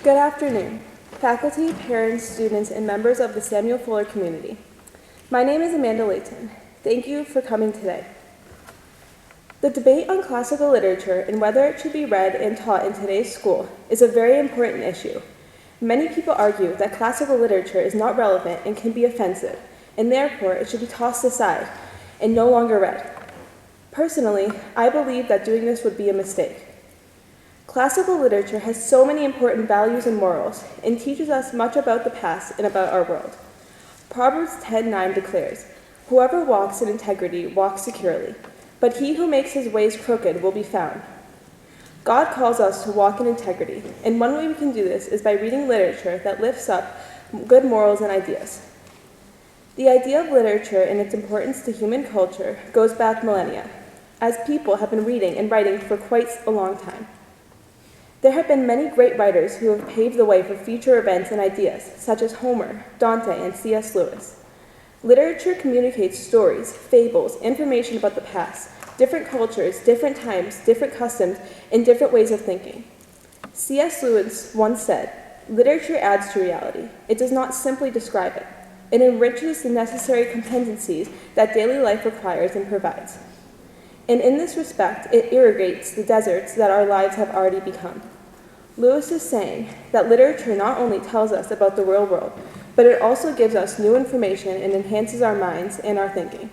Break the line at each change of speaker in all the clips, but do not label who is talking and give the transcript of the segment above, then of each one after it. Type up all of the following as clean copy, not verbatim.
Good afternoon, faculty, parents, students, and members of the Samuel Fuller community. My name is Amanda Leighton. Thank you for coming today. The debate on classical literature and whether it should be read and taught in today's school is a very important issue. Many people argue that classical literature is not relevant and can be offensive, and therefore it should be tossed aside and no longer read. Personally, I believe that doing this would be a mistake. Classical literature has so many important values and morals and teaches us much about the past and about our world. Proverbs 10:9 declares, "Whoever walks in integrity walks securely, but he who makes his ways crooked will be found." God calls us to walk in integrity, and one way we can do this is by reading literature that lifts up good morals and ideas. The idea of literature and its importance to human culture goes back millennia, as people have been reading and writing for quite a long time. There have been many great writers who have paved the way for future events and ideas, such as Homer, Dante, and C.S. Lewis. Literature communicates stories, fables, information about the past, different cultures, different times, different customs, and different ways of thinking. C.S. Lewis once said, "Literature adds to reality. It does not simply describe it. It enriches the necessary competencies that daily life requires and provides. And in this respect, it irrigates the deserts that our lives have already become." Lewis is saying that literature not only tells us about the real world, but it also gives us new information and enhances our minds and our thinking.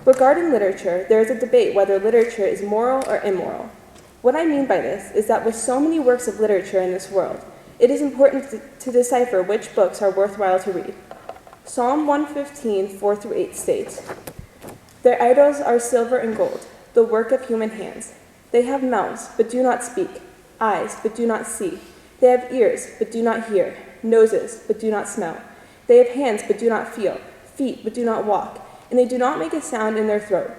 Regarding literature, there is a debate whether literature is moral or immoral. What I mean by this is that with so many works of literature in this world, it is important to decipher which books are worthwhile to read. Psalm 115, 4-8 states, "Their idols are silver and gold, the work of human hands. They have mouths, but do not speak, eyes, but do not see. They have ears, but do not hear, noses, but do not smell. They have hands, but do not feel, feet, but do not walk, and they do not make a sound in their throat.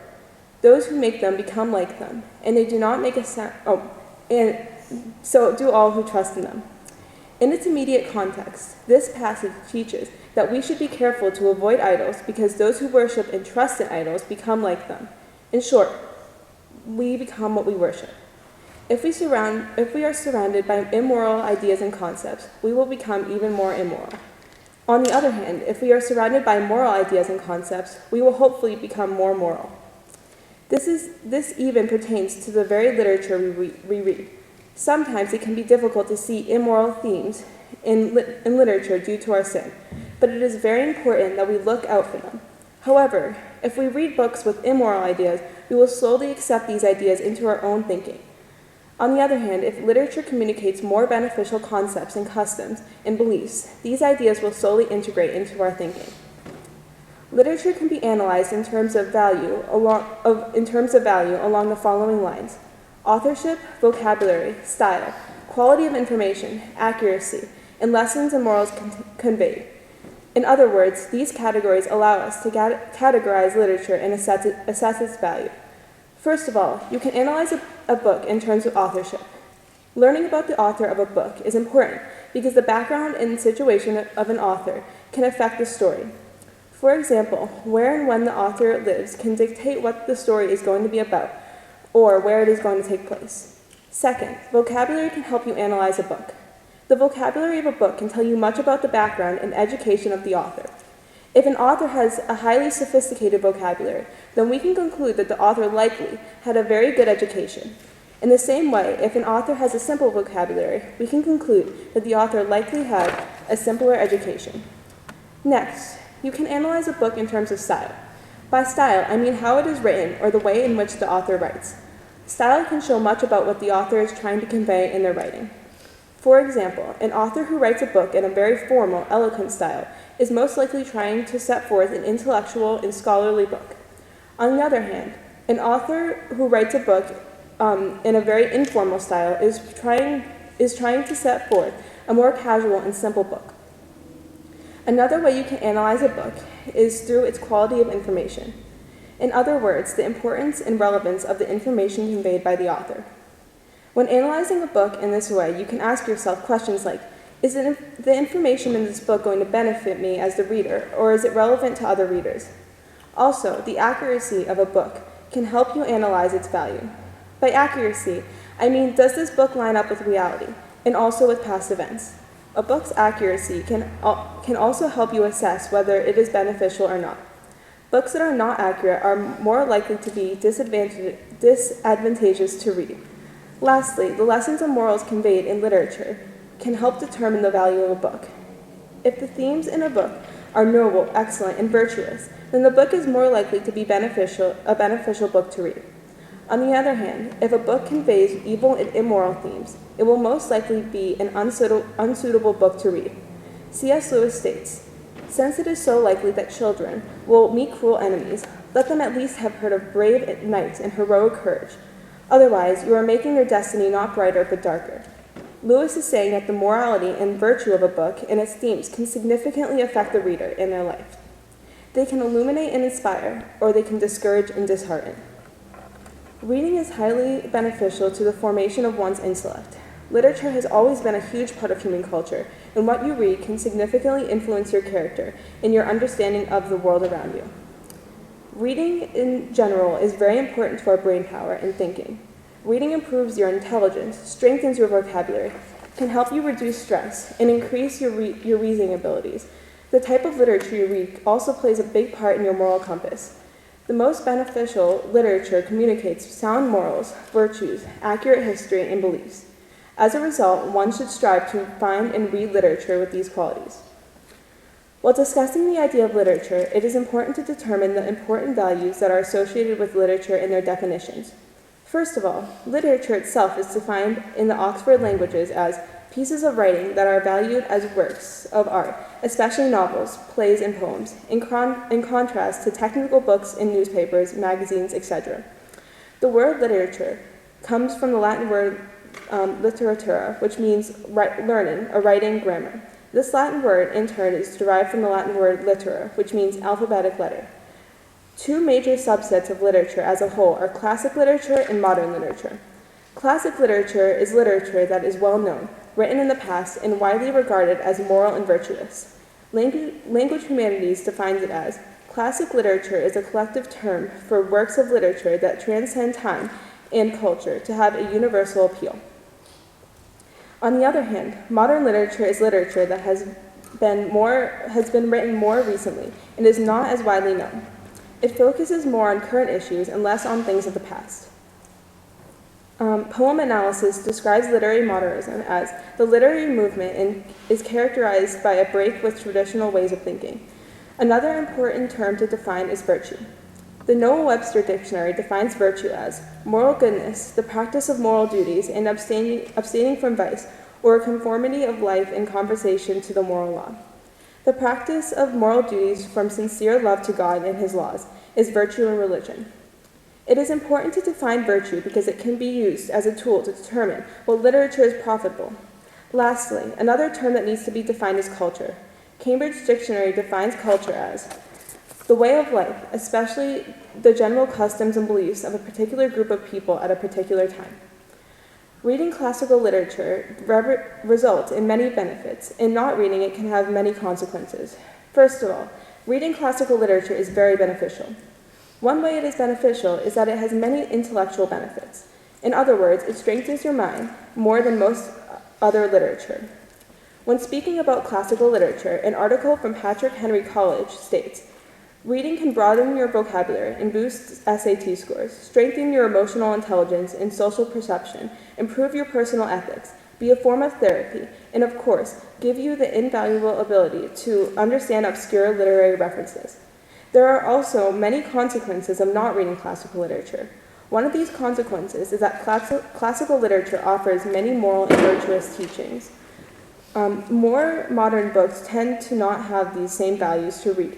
Those who make them become like them, and they do not make a sound, and so do all who trust in them." In its immediate context, this passage teaches that we should be careful to avoid idols because those who worship and trust in idols become like them. In short, we become what we worship. If we are surrounded by immoral ideas and concepts, we will become even more immoral. On the other hand, if we are surrounded by moral ideas and concepts, we will hopefully become more moral. This even pertains to the very literature we read. Sometimes it can be difficult to see immoral themes in literature due to our sin, but it is very important that we look out for them. However, if we read books with immoral ideas, we will slowly accept these ideas into our own thinking. On the other hand, if literature communicates more beneficial concepts and customs and beliefs, these ideas will slowly integrate into our thinking. Literature can be analyzed in terms of value along the following lines: authorship, vocabulary, style, quality of information, accuracy, and lessons and morals conveyed. In other words, these categories allow us to categorize literature and assess its value. First of all, you can analyze a book in terms of authorship. Learning about the author of a book is important because the background and situation of an author can affect the story. For example, where and when the author lives can dictate what the story is going to be about, or where it is going to take place. Second, vocabulary can help you analyze a book. The vocabulary of a book can tell you much about the background and education of the author. If an author has a highly sophisticated vocabulary, then we can conclude that the author likely had a very good education. In the same way, if an author has a simple vocabulary, we can conclude that the author likely had a simpler education. Next, you can analyze a book in terms of style. By style, I mean how it is written or the way in which the author writes. Style can show much about what the author is trying to convey in their writing. For example, an author who writes a book in a very formal, eloquent style is most likely trying to set forth an intellectual and scholarly book. On the other hand, an author who writes a book in a very informal style is trying to set forth a more casual and simple book. Another way you can analyze a book is through its quality of information. In other words, the importance and relevance of the information conveyed by the author. When analyzing a book in this way, you can ask yourself questions like, is the information in this book going to benefit me as the reader, or is it relevant to other readers? Also, the accuracy of a book can help you analyze its value. By accuracy, I mean, does this book line up with reality? and also with past events. A book's accuracy can also help you assess whether it is beneficial or not. Books that are not accurate are more likely to be disadvantageous to read. Lastly, the lessons and morals conveyed in literature can help determine the value of a book. If the themes in a book are noble, excellent, and virtuous, then the book is more likely to be a beneficial book to read. On the other hand, if a book conveys evil and immoral themes, it will most likely be an unsuitable book to read. C.S. Lewis states, "Since it is so likely that children will meet cruel enemies, let them at least have heard of brave knights and heroic courage. Otherwise, you are making their destiny not brighter but darker." Lewis is saying that the morality and virtue of a book and its themes can significantly affect the reader in their life. They can illuminate and inspire, or they can discourage and dishearten. Reading is highly beneficial to the formation of one's intellect. Literature has always been a huge part of human culture, and what you read can significantly influence your character and your understanding of the world around you. Reading in general is very important to our brain power and thinking. Reading improves your intelligence, strengthens your vocabulary, can help you reduce stress, and increase your reasoning abilities. The type of literature you read also plays a big part in your moral compass. The most beneficial literature communicates sound morals, virtues, accurate history, and beliefs. As a result, one should strive to find and read literature with these qualities. While discussing the idea of literature, it is important to determine the important values that are associated with literature and their definitions. First of all, literature itself is defined in the Oxford Languages as pieces of writing that are valued as works of art, especially novels, plays, and poems, in contrast to technical books in newspapers, magazines, etc. The word literature comes from the Latin word literatura, which means learning, or writing grammar. This Latin word, in turn, is derived from the Latin word littera, which means alphabetic letter. Two major subsets of literature as a whole are classic literature and modern literature. Classic literature is literature that is well known, written in the past, and widely regarded as moral and virtuous. Language Humanities defines it as, classic literature is a collective term for works of literature that transcend time and culture to have a universal appeal. On the other hand, modern literature is literature that has been written more recently and is not as widely known. It focuses more on current issues and less on things of the past. Poem analysis describes literary modernism as the literary movement and is characterized by a break with traditional ways of thinking. Another important term to define is virtue. The Noah Webster Dictionary defines virtue as moral goodness, the practice of moral duties, and abstaining from vice, or a conformity of life and conversation to the moral law. The practice of moral duties from sincere love to God and his laws is virtue in religion. It is important to define virtue because it can be used as a tool to determine what literature is profitable. Lastly, another term that needs to be defined is culture. Cambridge Dictionary defines culture as the way of life, especially the general customs and beliefs of a particular group of people at a particular time. Reading classical literature results in many benefits, and not reading it can have many consequences. First of all, reading classical literature is very beneficial. One way it is beneficial is that it has many intellectual benefits. In other words, it strengthens your mind more than most other literature. When speaking about classical literature, an article from Patrick Henry College states, reading can broaden your vocabulary and boost SAT scores, strengthen your emotional intelligence and social perception, improve your personal ethics, be a form of therapy, and of course, give you the invaluable ability to understand obscure literary references. There are also many consequences of not reading classical literature. One of these consequences is that classical literature offers many moral and virtuous teachings. More modern books tend to not have these same values to read.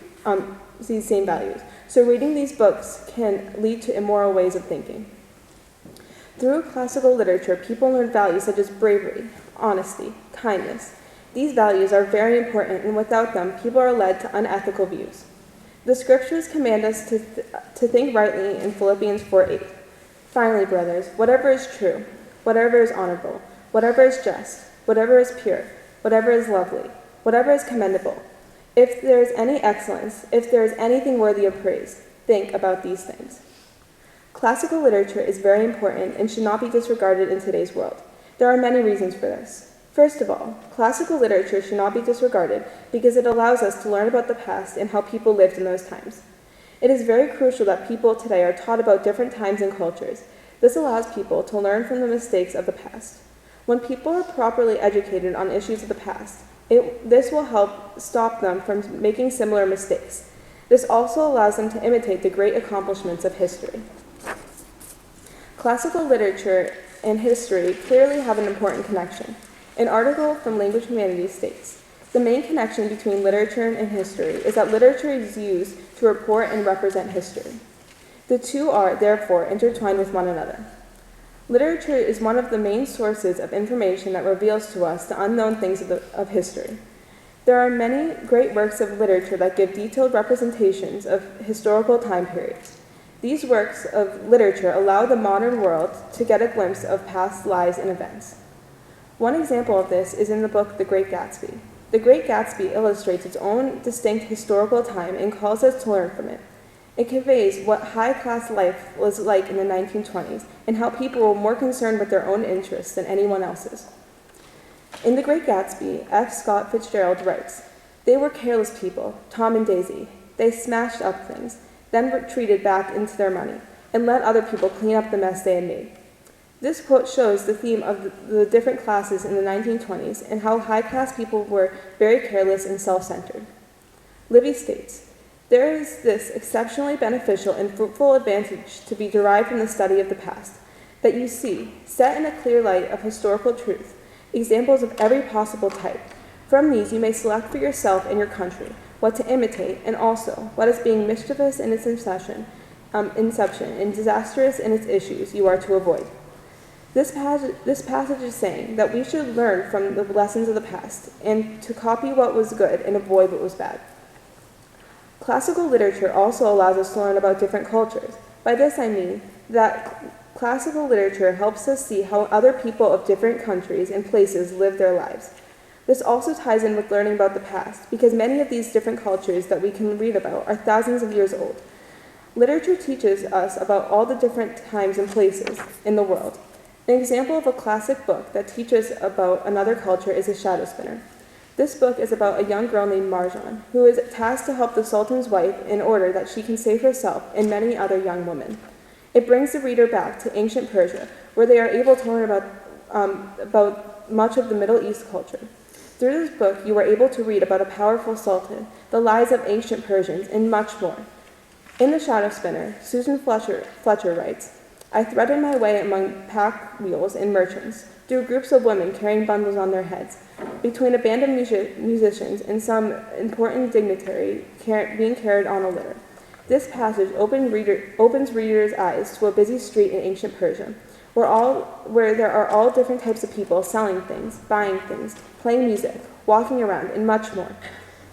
So reading these books can lead to immoral ways of thinking. Through classical literature, people learn values such as bravery, honesty, kindness. These values are very important, and without them, people are led to unethical views. The scriptures command us to think rightly in Philippians 4:8. Finally, brothers, whatever is true, whatever is honorable, whatever is just, whatever is pure, whatever is lovely, whatever is commendable, if there is any excellence, if there is anything worthy of praise, think about these things. Classical literature is very important and should not be disregarded in today's world. There are many reasons for this. First of all, classical literature should not be disregarded because it allows us to learn about the past and how people lived in those times. It is very crucial that people today are taught about different times and cultures. This allows people to learn from the mistakes of the past. When people are properly educated on issues of the past, this will help stop them from making similar mistakes. This also allows them to imitate the great accomplishments of history. Classical literature and history clearly have an important connection. An article from Language Humanities states, "The main connection between literature and history is that literature is used to report and represent history. The two are, therefore, intertwined with one another. Literature is one of the main sources of information that reveals to us the unknown things of history. There are many great works of literature that give detailed representations of historical time periods. These works of literature allow the modern world to get a glimpse of past lives and events. One example of this is in the book The Great Gatsby. The Great Gatsby illustrates its own distinct historical time and calls us to learn from it. It conveys what high-class life was like in the 1920s and how people were more concerned with their own interests than anyone else's. In The Great Gatsby, F. Scott Fitzgerald writes, "They were careless people, Tom and Daisy. They smashed up things, then retreated back into their money, and let other people clean up the mess they had made." This quote shows the theme of the different classes in the 1920s and how high-class people were very careless and self-centered. Livy states, "There is this exceptionally beneficial and fruitful advantage to be derived from the study of the past, that you see, set in a clear light of historical truth, examples of every possible type. From these you may select for yourself and your country what to imitate, and also what is being mischievous in its inception and disastrous in its issues you are to avoid." This passage is saying that we should learn from the lessons of the past and to copy what was good and avoid what was bad. Classical literature also allows us to learn about different cultures. By this I mean that classical literature helps us see how other people of different countries and places live their lives. This also ties in with learning about the past, because many of these different cultures that we can read about are thousands of years old. Literature teaches us about all the different times and places in the world. An example of a classic book that teaches about another culture is A Shadow Spinner. This book is about a young girl named Marjan, who is tasked to help the Sultan's wife in order that she can save herself and many other young women. It brings the reader back to ancient Persia, where they are able to learn about much of the Middle East culture. Through this book, you are able to read about a powerful sultan, the lives of ancient Persians, and much more. In The Shadow Spinner, Susan Fletcher writes, "I threaded my way among pack mules and merchants, through groups of women carrying bundles on their heads, between a band of musicians and some important dignitary being carried on a litter. This passage opens readers' eyes to a busy street in ancient Persia, where there are all different types of people selling things, buying things, playing music, walking around, and much more.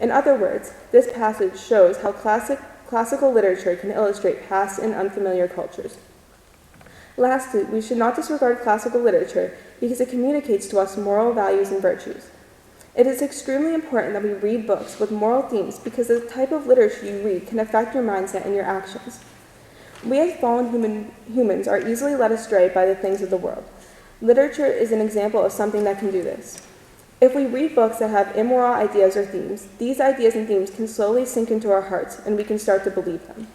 In other words, this passage shows how classical literature can illustrate past and unfamiliar cultures. Lastly, we should not disregard classical literature because it communicates to us moral values and virtues. It is extremely important that we read books with moral themes because the type of literature you read can affect your mindset and your actions. We as fallen humans are easily led astray by the things of the world. Literature is an example of something that can do this. If we read books that have immoral ideas or themes, these ideas and themes can slowly sink into our hearts and we can start to believe them.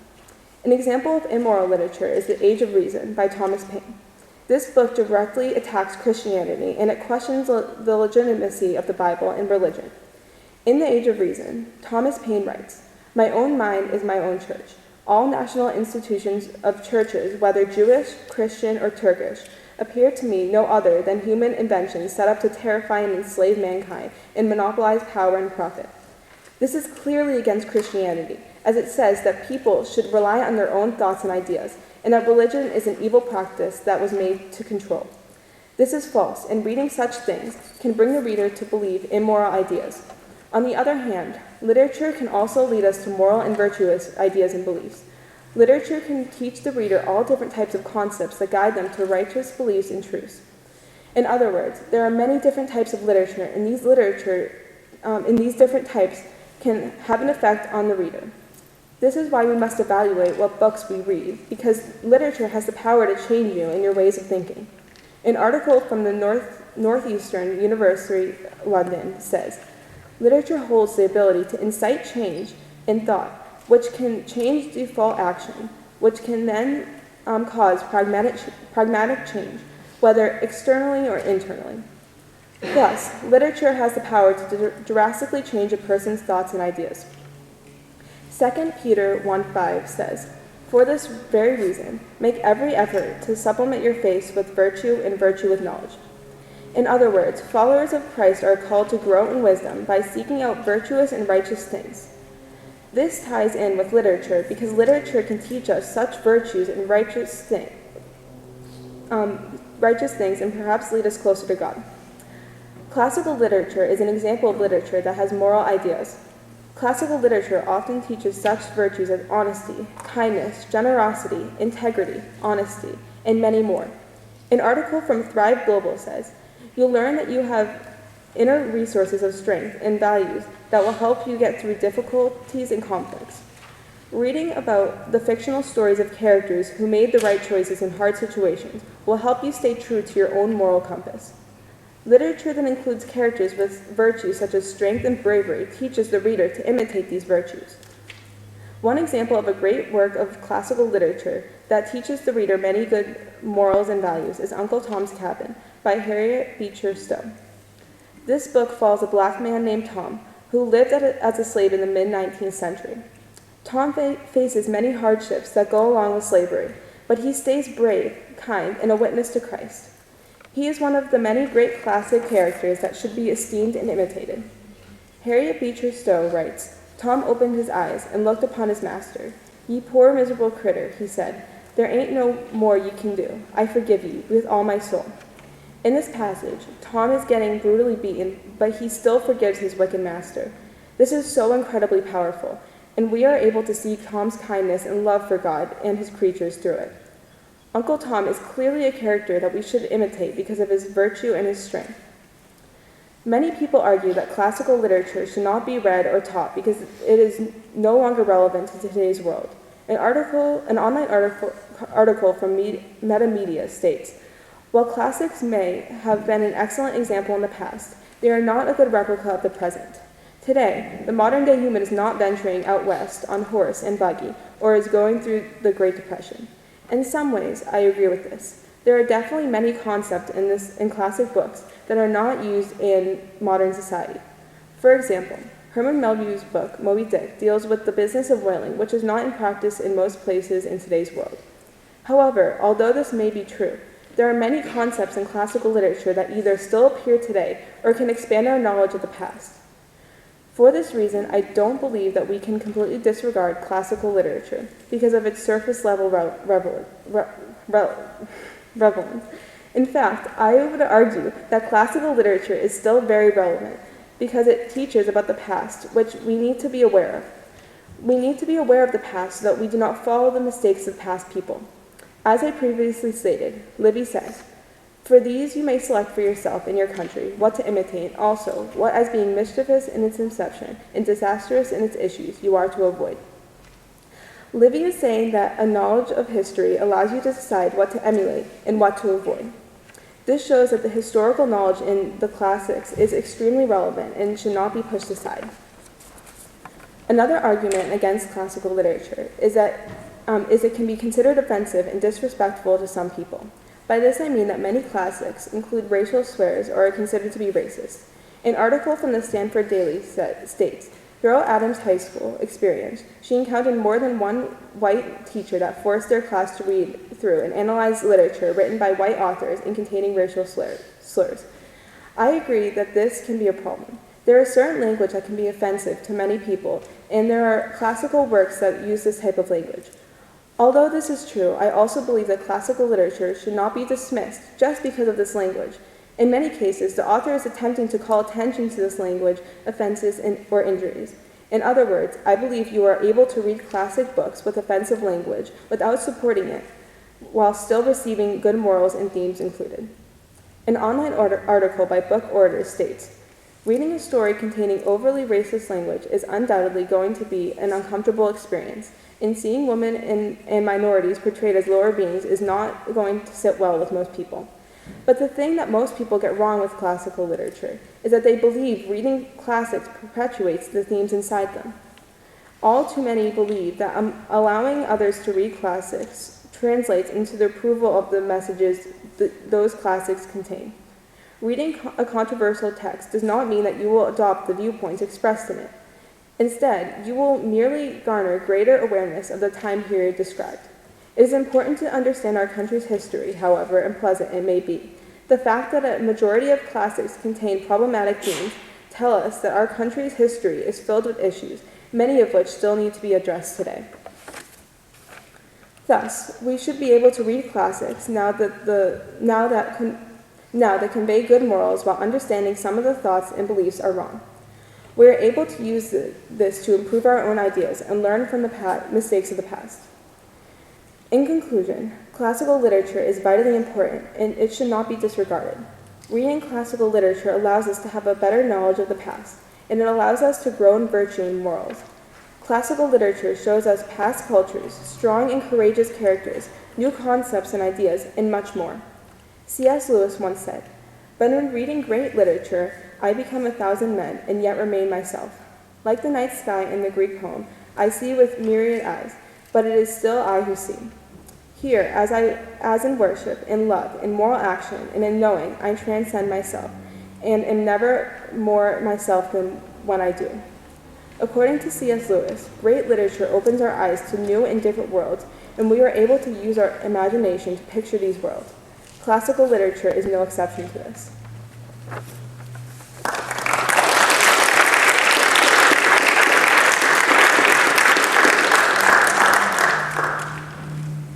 An example of immoral literature is The Age of Reason by Thomas Paine. This book directly attacks Christianity and it questions the legitimacy of the Bible and religion. In The Age of Reason, Thomas Paine writes, "My own mind is my own church. All national institutions of churches, whether Jewish, Christian, or Turkish, appear to me no other than human inventions set up to terrify and enslave mankind and monopolize power and profit. This is clearly against Christianity, as it says that people should rely on their own thoughts and ideas, and that religion is an evil practice that was made to control. This is false, and reading such things can bring the reader to believe immoral ideas. On the other hand, literature can also lead us to moral and virtuous ideas and beliefs. Literature can teach the reader all different types of concepts that guide them to righteous beliefs and truths. In other words, there are many different types of literature, and these different types can have an effect on the reader. This is why we must evaluate what books we read, because literature has the power to change you and your ways of thinking. An article from the Northeastern University, London, says, literature holds the ability to incite change in thought, which can change default action, which can then cause pragmatic change, whether externally or internally. Thus, literature has the power to drastically change a person's thoughts and ideas. 2 Peter 1:5 says, for this very reason, make every effort to supplement your faith with virtue and virtue with knowledge. In other words, followers of Christ are called to grow in wisdom by seeking out virtuous and righteous things. This ties in with literature because literature can teach us such virtues and righteous things and perhaps lead us closer to God. Classical literature is an example of literature that has moral ideas. Classical literature often teaches such virtues as honesty, kindness, generosity, integrity, honesty, and many more. An article from Thrive Global says, you'll learn that you have inner resources of strength and values that will help you get through difficulties and conflicts. Reading about the fictional stories of characters who made the right choices in hard situations will help you stay true to your own moral compass. Literature that includes characters with virtues such as strength and bravery teaches the reader to imitate these virtues. One example of a great work of classical literature that teaches the reader many good morals and values is Uncle Tom's Cabin by Harriet Beecher Stowe. This book follows a black man named Tom who lived as a slave in the mid-19th century. Tom faces many hardships that go along with slavery, but he stays brave, kind, and a witness to Christ. He is one of the many great classic characters that should be esteemed and imitated. Harriet Beecher Stowe writes, Tom opened his eyes and looked upon his master. Ye poor miserable critter, he said, there ain't no more you can do. I forgive you with all my soul. In this passage, Tom is getting brutally beaten, but he still forgives his wicked master. This is so incredibly powerful, and we are able to see Tom's kindness and love for God and his creatures through it. Uncle Tom is clearly a character that we should imitate because of his virtue and his strength. Many people argue that classical literature should not be read or taught because it is no longer relevant to today's world. An online article from Metamedia states, while classics may have been an excellent example in the past, they are not a good replica of the present. Today, the modern-day human is not venturing out west on horse and buggy or is going through the Great Depression. In some ways, I agree with this. There are definitely many concepts in classic books that are not used in modern society. For example, Herman Melville's book, Moby Dick, deals with the business of whaling, which is not in practice in most places in today's world. However, although this may be true, there are many concepts in classical literature that either still appear today or can expand our knowledge of the past. For this reason, I don't believe that we can completely disregard classical literature because of its surface-level relevance. In fact, I would argue that classical literature is still very relevant because it teaches about the past, which we need to be aware of. We need to be aware of the past so that we do not follow the mistakes of past people. As I previously stated, Livy says, for these you may select for yourself in your country what to imitate, and also what as being mischievous in its inception and disastrous in its issues you are to avoid. Livy is saying that a knowledge of history allows you to decide what to emulate and what to avoid. This shows that the historical knowledge in the classics is extremely relevant and should not be pushed aside. Another argument against classical literature is that it can be considered offensive and disrespectful to some people. By this I mean that many classics include racial slurs or are considered to be racist. An article from the Stanford Daily states, throughout Adams' high school experience, she encountered more than one white teacher that forced their class to read through and analyze literature written by white authors and containing racial slurs. I agree that this can be a problem. There is certain language that can be offensive to many people, and there are classical works that use this type of language. Although this is true, I also believe that classical literature should not be dismissed just because of this language. In many cases, the author is attempting to call attention to this language, offenses, or injuries. In other words, I believe you are able to read classic books with offensive language without supporting it, while still receiving good morals and themes included. An online article by Book Order states, reading a story containing overly racist language is undoubtedly going to be an uncomfortable experience, and seeing women and minorities portrayed as lower beings is not going to sit well with most people. But the thing that most people get wrong with classical literature is that they believe reading classics perpetuates the themes inside them. All too many believe that allowing others to read classics translates into the approval of the messages those classics contain. Reading a controversial text does not mean that you will adopt the viewpoints expressed in it. Instead, you will merely garner greater awareness of the time period described. It is important to understand our country's history, however unpleasant it may be. The fact that a majority of classics contain problematic themes tell us that our country's history is filled with issues, many of which still need to be addressed today. Thus, we should be able to read classics now that convey good morals while understanding some of the thoughts and beliefs are wrong. We are able to use this to improve our own ideas and learn from the mistakes of the past. In conclusion, classical literature is vitally important and it should not be disregarded. Reading classical literature allows us to have a better knowledge of the past, and it allows us to grow in virtue and morals. Classical literature shows us past cultures, strong and courageous characters, new concepts and ideas, and much more. C.S. Lewis once said, "But when reading great literature, I become 1,000 men and yet remain myself. Like the night sky in the Greek poem, I see with myriad eyes, but it is still I who see. Here, as in worship, in love, in moral action, and in knowing, I transcend myself, and am never more myself than when I do." According to C.S. Lewis, great literature opens our eyes to new and different worlds, and we are able to use our imagination to picture these worlds. Classical literature is no exception to this.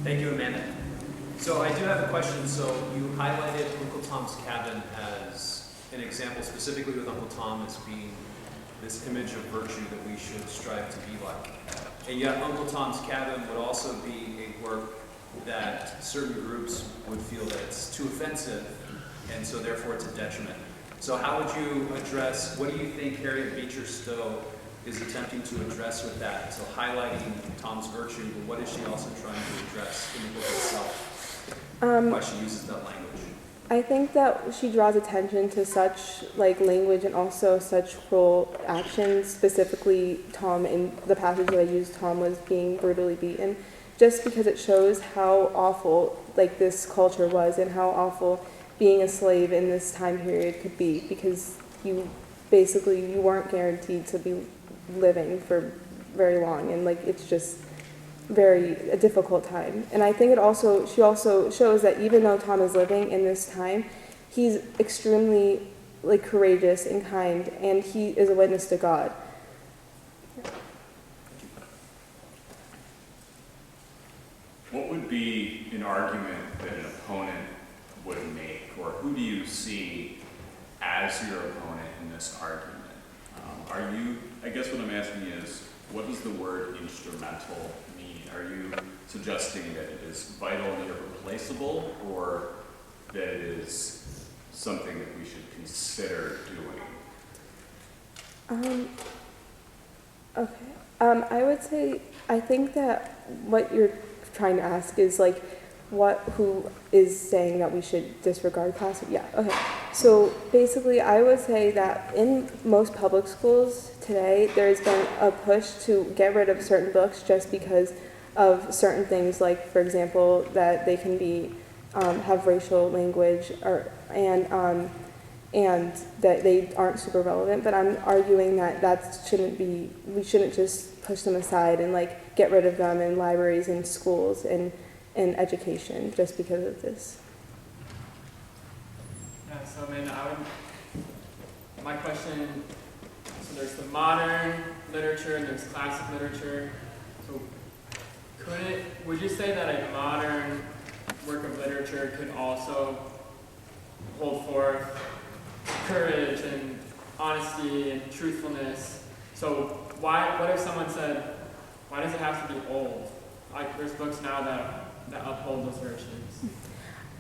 Thank you, Amanda. So I do have a question. So you highlighted Uncle Tom's Cabin as an example, specifically with Uncle Tom as being this image of virtue that we should strive to be like. And yet Uncle Tom's Cabin would also be a work that certain groups would feel that it's too offensive, and so therefore it's a detriment. So how would you address, what do you think Harriet Beecher Stowe is attempting to address with that? So highlighting Tom's virtue, but what is she also trying to address in the book itself? Why she uses that language?
I think that she draws attention to such language and also such cruel actions. Specifically, Tom, in the passage that I used, Tom was being brutally beaten, just because it shows how awful this culture was and how awful being a slave in this time period could be, because you weren't guaranteed to be living for very long, and it's just a difficult time. And I think she also shows that even though Tom is living in this time, he's extremely courageous and kind, and he is a witness to God.
What would be an argument that an opponent would make, or who do you see as your opponent in this argument? I guess what I'm asking is, what does the word instrumental mean? Are you suggesting that it is vital and irreplaceable, or that it is something that we should consider doing?
Okay. I would say, I think that what you're trying to ask is who is saying that we should disregard class? Yeah, okay. So basically, I would say that in most public schools today, there's been a push to get rid of certain books just because of certain things, for example, that they can be have racial language and that they aren't super relevant. But I'm arguing that shouldn't be. We shouldn't just push them aside and get rid of them in libraries and schools and education just because of this.
Yeah, so Amanda, my question, so there's the modern literature and there's classic literature. So would you say that a modern work of literature could also hold forth courage and honesty and truthfulness? So what if someone said, why does it have to be old? There's books now that uphold those virtues.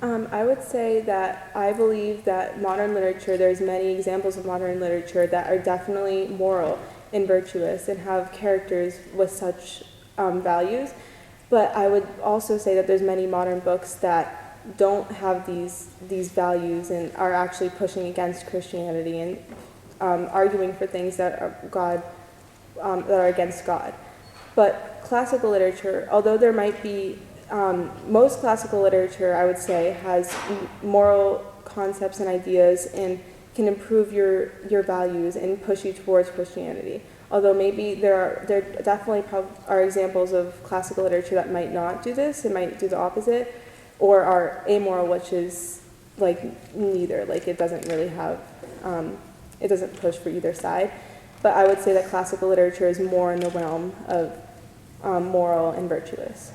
I would say that I believe that modern literature, there's many examples of modern literature that are definitely moral and virtuous and have characters with such values. But I would also say that there's many modern books that don't have these values and are actually pushing against Christianity and arguing for things that are against God. But classical literature, although there might be most classical literature, I would say, has moral concepts and ideas and can improve your values and push you towards Christianity. Although maybe there definitely are examples of classical literature that might not do this, it might do the opposite, or are amoral, which is like neither, like it doesn't really have, it doesn't push for either side. But I would say that classical literature is more in the realm of moral and virtuous.